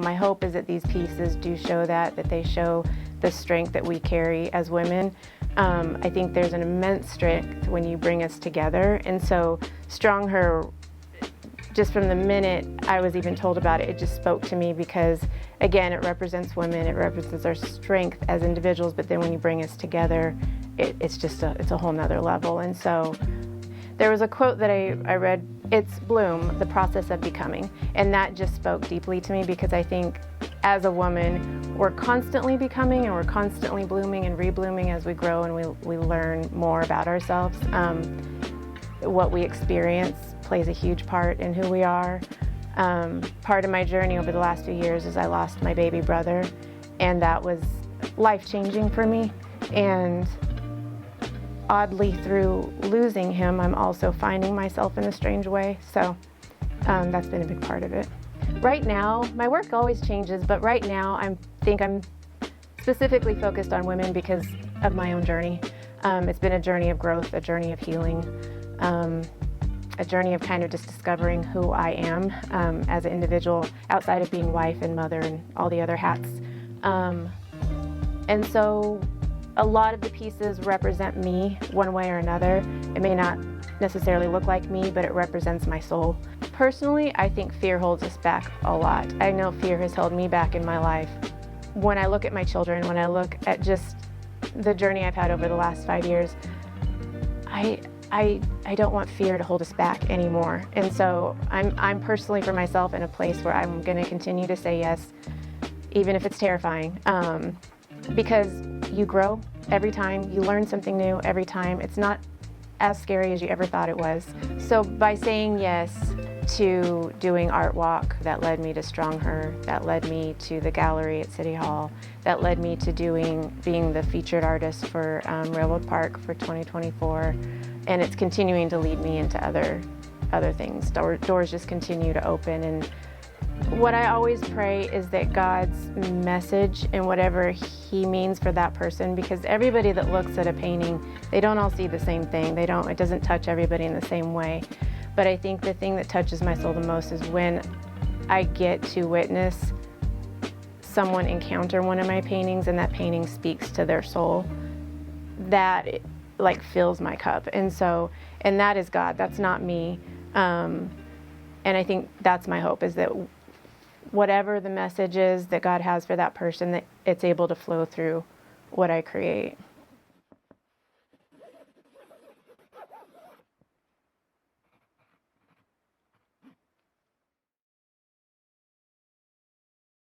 My hope is that these pieces do show that they show the strength that we carry as women. I think there's an immense strength when you bring us together, and so StrongHER, just from the minute I was even told about it, it just spoke to me because, again, it represents women, it represents our strength as individuals, but then when you bring us together, it's a whole nother level. And so there was a quote that I read, it's Bloom, the process of becoming, and that just spoke deeply to me because I think as a woman, we're constantly becoming and we're constantly blooming and reblooming as we grow and we learn more about ourselves. What we experience plays a huge part in who we are. Part of my journey over the last few years is I lost my baby brother, and that was life-changing for me. And oddly, through losing him, I'm also finding myself in a strange way. So that's been a big part of it. Right now, my work always changes, but right now I think I'm specifically focused on women because of my own journey. It's been a journey of growth, a journey of healing, a journey of kind of just discovering who I am as an individual outside of being wife and mother and all the other hats. And so a lot of the pieces represent me one way or another. It may not necessarily look like me, but it represents my soul. Personally, I think fear holds us back a lot. I know fear has held me back in my life. When I look at my children, when I look at just the journey I've had over the last 5 years, I don't want fear to hold us back anymore. And so I'm personally for myself in a place where I'm going to continue to say yes, even if it's terrifying, because you grow every time, you learn something new every time. It's not as scary as you ever thought it was. So by saying yes to doing Art Walk, that led me to StrongHER, that led me to the gallery at City Hall, that led me to being the featured artist for Railroad Park for 2024, and it's continuing to lead me into other things. Doors just continue to open, and what I always pray is that God's message and whatever He means for that person, because everybody that looks at a painting, they don't all see the same thing. It doesn't touch everybody in the same way. But I think the thing that touches my soul the most is when I get to witness someone encounter one of my paintings and that painting speaks to their soul. That like fills my cup. And that is God, that's not me. And I think that's my hope, is that whatever the message is that God has for that person, that it's able to flow through what I create.